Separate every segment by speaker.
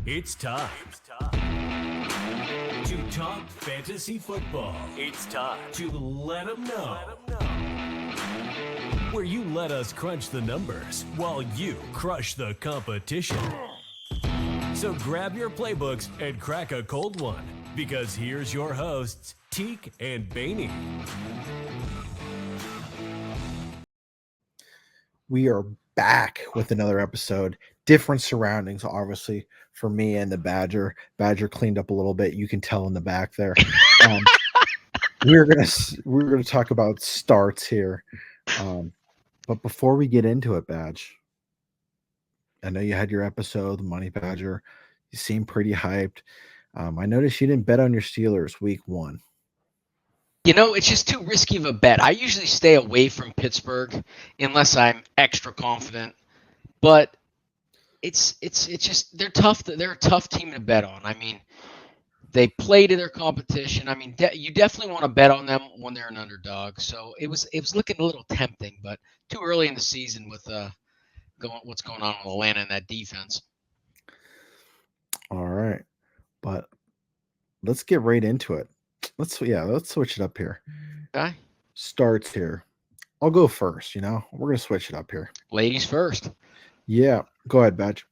Speaker 1: It's time to talk fantasy football. It's time to let them know. Where you let us crunch the numbers while you crush the competition. So grab your playbooks and crack a cold one, because here's your hosts, Teak and Baney.
Speaker 2: We are back with another episode. Different surroundings, obviously, for me and the Badger. Badger cleaned up a little bit. You can tell in the back there. We're gonna talk about starts here. But before we get into it, Badge, I know you had your episode, the Money Badger. You seem pretty hyped. I noticed you didn't bet on your Steelers week 1.
Speaker 3: You know, it's just too risky of a bet. I usually stay away from Pittsburgh unless I'm extra confident. But it's just they're tough. They're a tough team to bet on. I mean, they play to their competition. I mean, you definitely want to bet on them when they're an underdog. So it was looking a little tempting, but too early in the season with what's going on with Atlanta and that defense.
Speaker 2: All right, but let's get right into it. Let's switch it up here.
Speaker 3: Okay,
Speaker 2: Starts here. I'll go first. We're gonna switch it up here.
Speaker 3: ladies first.
Speaker 2: Yeah, go ahead, Badge.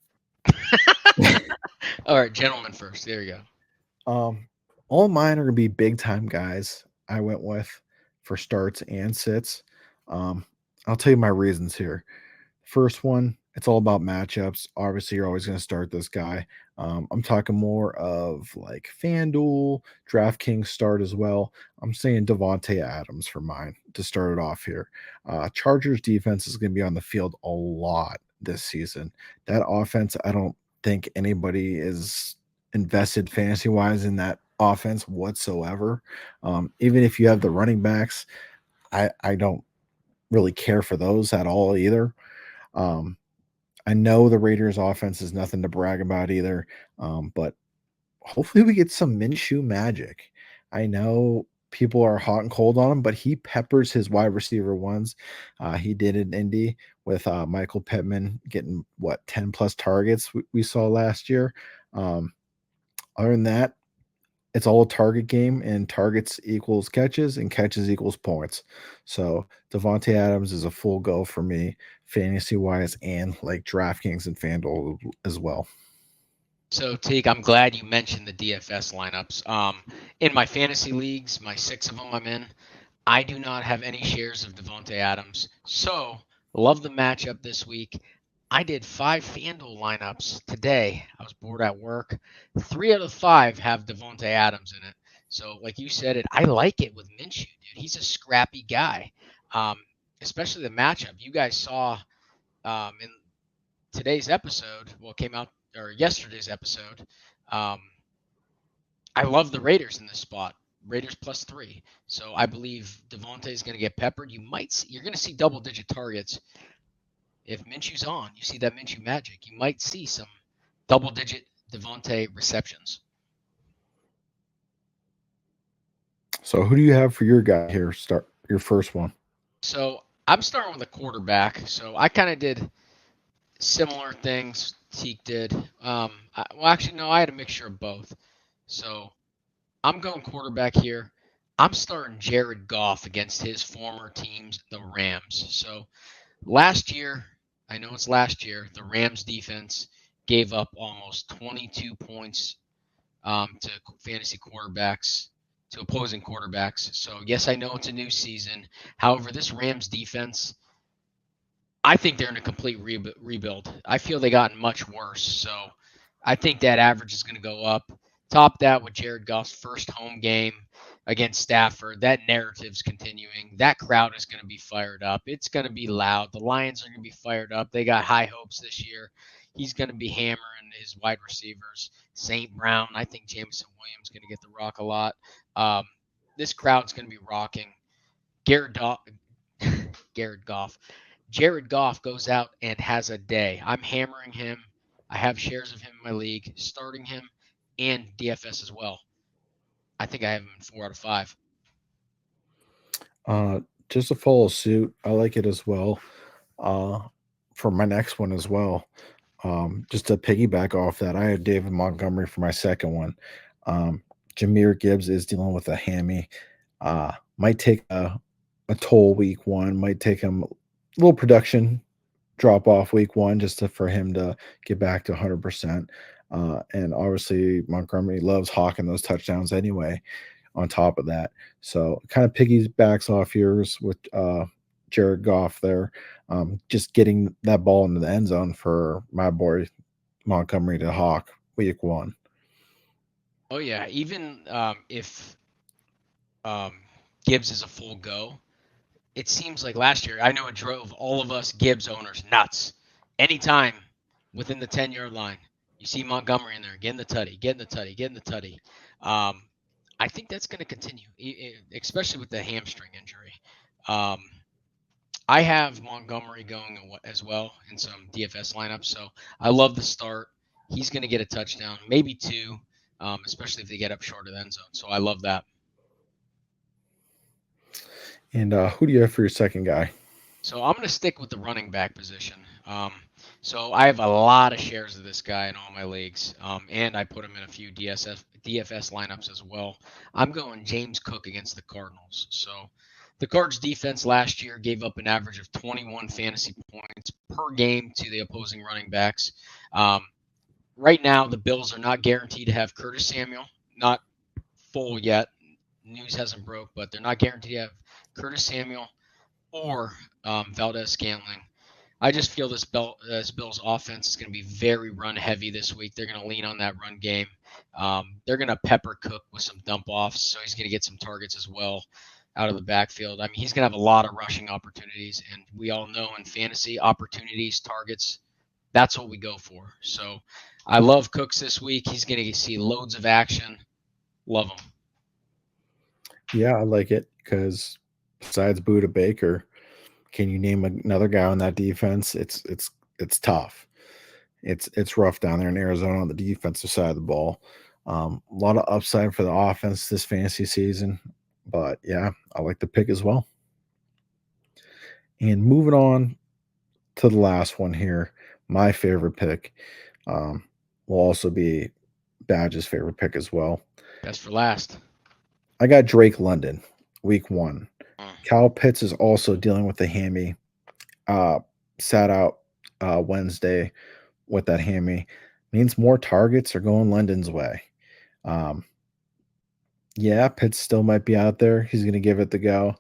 Speaker 3: All right, gentlemen first. There you
Speaker 2: go. All mine are gonna be big time guys. I went with for starts and sits. I'll tell you my reasons here. First one, it's all about matchups. Obviously, you're always gonna start this guy. I'm talking more of like FanDuel, DraftKings start as well. I'm saying Davante Adams for mine to start it off here. Chargers defense is going to be on the field a lot this season. That offense, I don't think anybody is invested fantasy wise in that offense whatsoever. Even if you have the running backs, I don't really care for those at all either. I know the Raiders offense is nothing to brag about either, but hopefully we get some Minshew magic. I know people are hot and cold on him, but he peppers his wide receiver ones. He did in Indy with Michael Pittman getting 10 plus targets we saw last year. Other than that, it's all a target game, and targets equals catches and catches equals points. So Davante Adams is a full go for me, fantasy wise, and like DraftKings and FanDuel as well.
Speaker 3: So, Teague, I'm glad you mentioned the DFS lineups. In my fantasy leagues, my 6 of them I'm in, I do not have any shares of Davante Adams. So, love the matchup this week. I did 5 FanDuel lineups today. I was bored at work. 3 out of 5 have Davante Adams in it. So, like you said, I like it with Minshew, dude. He's a scrappy guy, especially the matchup. You guys saw in today's episode, came out, or yesterday's episode. I love the Raiders in this spot. Raiders +3. So I believe Davante is going to get peppered. You're going to see double-digit targets. If Minshew's on, you see that Minshew magic. You might see some double-digit Davante receptions.
Speaker 2: So who do you have for your guy here? Start your first one.
Speaker 3: So I'm starting with a quarterback. So I kind of did similar things Teak did. I had a mixture of both. So I'm going quarterback here. I'm starting Jared Goff against his former teams, the Rams. So last year, the Rams defense gave up almost 22 points to fantasy quarterbacks, to opposing quarterbacks. So, yes, I know it's a new season. However, this Rams defense, I think they're in a complete rebuild. I feel they gotten much worse. So, I think that average is going to go up. Top that with Jared Goff's first home game against Stafford. That narrative's continuing. That crowd is going to be fired up. It's going to be loud. The Lions are going to be fired up. They got high hopes this year. He's going to be hammering his wide receivers. St. Brown. I think Jameson Williams is going to get the rock a lot. This crowd's going to be rocking. Jared Goff goes out and has a day. I'm hammering him. I have shares of him in my league, starting him and DFS as well. I think I have him in 4 out of 5.
Speaker 2: Just to follow suit, I like it as well. For my next one as well, Just to piggyback off that, I had David Montgomery for my second one. Um, Jameer Gibbs is dealing with a hammy. Might take a toll week one, might take him a little production drop off week one for him to get back to 100%. And obviously, Montgomery loves hawking those touchdowns anyway, on top of that. So, kind of piggybacks off yours with Jared Goff there. Just getting that ball into the end zone for my boy Montgomery to hawk week one.
Speaker 3: Oh yeah, even if Gibbs is a full go, it seems like last year, I know it drove all of us Gibbs owners nuts. Anytime within the 10-yard line, you see Montgomery in there, getting the tutty, getting the tutty, getting the tutty. I think that's going to continue, especially with the hamstring injury. I have Montgomery going as well in some DFS lineups, so I love the start. He's going to get a touchdown, maybe two, especially if they get up short of the end zone. So I love that.
Speaker 2: And who do you have for your second guy?
Speaker 3: So I'm going to stick with the running back position. So I have a lot of shares of this guy in all my leagues, and I put him in a few DFS lineups as well. I'm going James Cook against the Cardinals. So the Cards defense last year gave up an average of 21 fantasy points per game to the opposing running backs. Right now, the Bills are not guaranteed to have Curtis Samuel, not full yet. News hasn't broke, but they're not guaranteed to have Curtis Samuel or Valdez-Scantling. I just feel this Bills offense is going to be very run heavy this week. They're going to lean on that run game. They're going to pepper Cook with some dump offs, so he's going to get some targets as well out of the backfield. I mean, he's going to have a lot of rushing opportunities, and we all know in fantasy, opportunities, targets, that's what we go for. So I love Cooks this week. He's going to see loads of action. Love him.
Speaker 2: Yeah, I like it because besides Budda Baker, can you name another guy on that defense? It's tough. It's rough down there in Arizona on the defensive side of the ball. A lot of upside for the offense this fantasy season, but yeah, I like the pick as well. And moving on to the last one here, my favorite pick will also be Badge's favorite pick as well.
Speaker 3: Best for last.
Speaker 2: I got Drake London, week one. Kyle Pitts is also dealing with the hammy. Sat out Wednesday with that hammy. Means more targets are going London's way. Yeah, Pitts still might be out there. He's going to give it the go.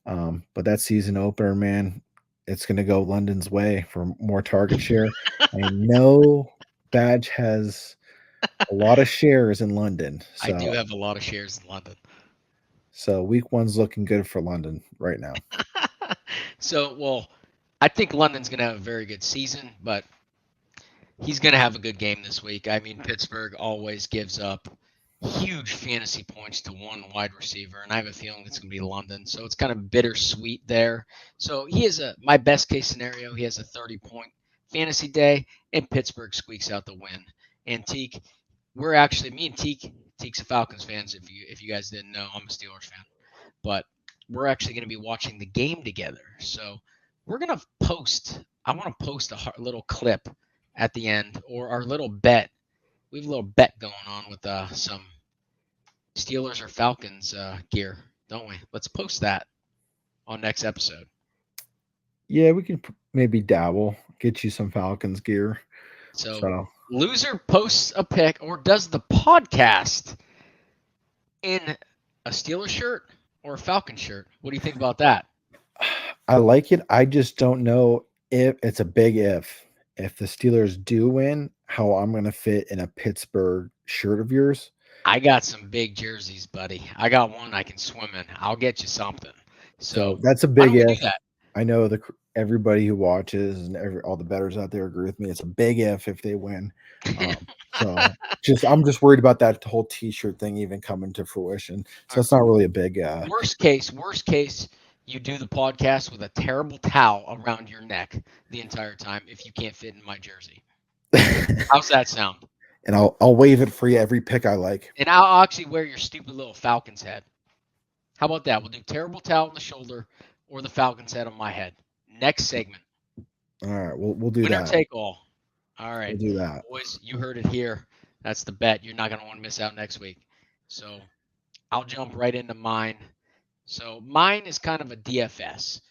Speaker 2: But that season opener, man, it's going to go London's way for more target share. I know Badge has a lot of shares in London. So,
Speaker 3: I do have a lot of shares in London.
Speaker 2: So week one's looking good for London right now.
Speaker 3: I think London's going to have a very good season, but he's going to have a good game this week. I mean, Pittsburgh always gives up huge fantasy points to one wide receiver, and I have a feeling it's going to be London. So it's kind of bittersweet there. So he is my best case scenario. He has a 30-point fantasy day, and Pittsburgh squeaks out the win. And Teak, me and Teak's a Falcons fans. If you guys didn't know, I'm a Steelers fan, but we're actually going to be watching the game together. So we're going to post. I want to post a little clip at the end, or our little bet. We have a little bet going on with some Steelers or Falcons gear, don't we? Let's post that on next episode.
Speaker 2: Yeah, we can maybe dabble, get you some Falcons gear.
Speaker 3: So loser posts a pic or does the podcast in a Steelers shirt or a Falcon shirt. What do you think about that?
Speaker 2: I like it. I just don't know if it's a big if. If the Steelers do win, how I'm going to fit in a Pittsburgh shirt of yours.
Speaker 3: I got some big jerseys, buddy. I got one I can swim in. I'll get you something. So
Speaker 2: that's a big if. I know everybody who watches and all the bettors out there agree with me. It's a big if they win. I'm just worried about that whole T-shirt thing even coming to fruition. So it's not really a big.
Speaker 3: Worst case, you do the podcast with a terrible towel around your neck the entire time if you can't fit in my jersey. How's that sound?
Speaker 2: And I'll wave it for you every pick I like.
Speaker 3: And I'll actually wear your stupid little Falcons head. How about that? We'll do terrible towel on the shoulder or the Falcons head on my head. Next segment.
Speaker 2: All right, we'll do that.
Speaker 3: Winner take all. All right.
Speaker 2: We'll do that.
Speaker 3: Boys, you heard it here. That's the bet. You're not going to want to miss out next week. So I'll jump right into mine. So mine is kind of a DFS.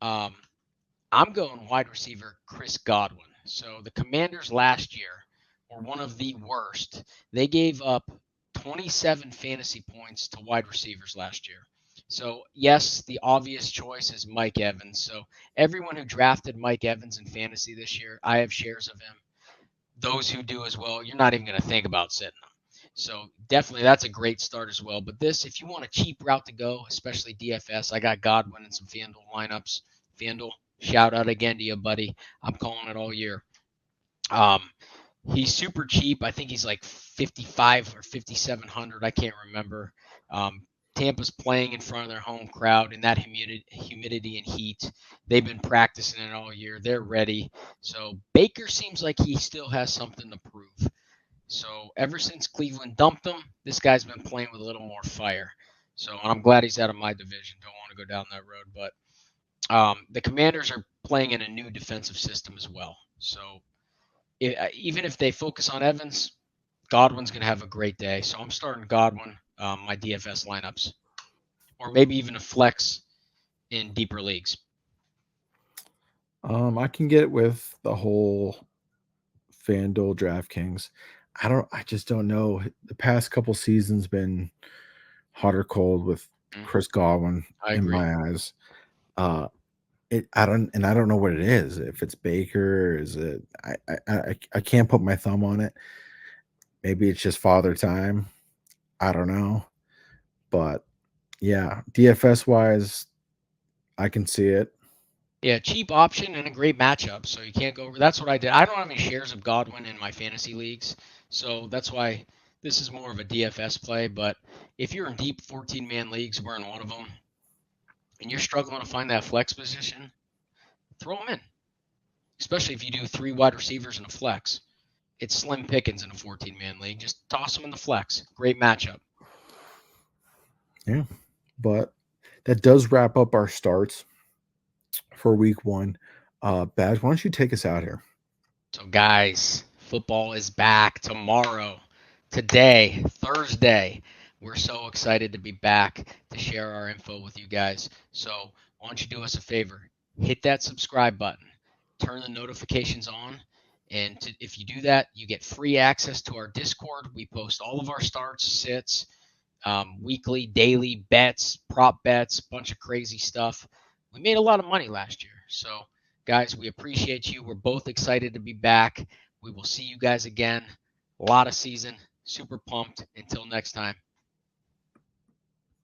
Speaker 3: I'm going wide receiver Chris Godwin. So the Commanders last year were one of the worst. They gave up 27 fantasy points to wide receivers last year. So, yes, the obvious choice is Mike Evans. So, everyone who drafted Mike Evans in fantasy this year, I have shares of him. Those who do as well, you're not even going to think about sitting them. So, definitely that's a great start as well. But this, if you want a cheap route to go, especially DFS, I got Godwin in some FanDuel lineups. FanDuel, shout out again to you, buddy. I'm calling it all year. He's super cheap. I think he's like 55 or 5,700. I can't remember. Tampa's playing in front of their home crowd in that humidity and heat. They've been practicing it all year. They're ready. So Baker seems like he still has something to prove. So ever since Cleveland dumped him, this guy's been playing with a little more fire. So I'm glad he's out of my division. Don't want to go down that road. But the Commanders are playing in a new defensive system as well. So even if they focus on Evans, Godwin's going to have a great day. So I'm starting Godwin, my DFS lineups, or maybe even a flex in deeper leagues.
Speaker 2: I can get with the whole FanDuel DraftKings. I just don't know. The past couple seasons been hot or cold with Chris Godwin in my eyes. I don't know what it is. If it's Baker, is it? I can't put my thumb on it. Maybe it's just father time. I don't know. But yeah, DFS wise, I can see it.
Speaker 3: Yeah, cheap option and a great matchup. So you can't go over. That's what I did. I don't have any shares of Godwin in my fantasy leagues. So that's why this is more of a DFS play. But if you're in deep 14-man leagues, we're in one of them, and you're struggling to find that flex position, throw them in. Especially if you do 3 wide receivers in a flex. It's slim pickings in a 14-man league. Just toss them in the flex. Great matchup.
Speaker 2: Yeah, but that does wrap up our starts for week 1. Badge, why don't you take us out here?
Speaker 3: So, guys, football is back tomorrow. Today, Thursday. We're so excited to be back to share our info with you guys. So, why don't you do us a favor? Hit that subscribe button. Turn the notifications on. And if you do that, you get free access to our Discord. We post all of our starts, sits, weekly, daily bets, prop bets, bunch of crazy stuff. We made a lot of money last year. So, guys, we appreciate you. We're both excited to be back. We will see you guys again. A lot of season. Super pumped. Until next time.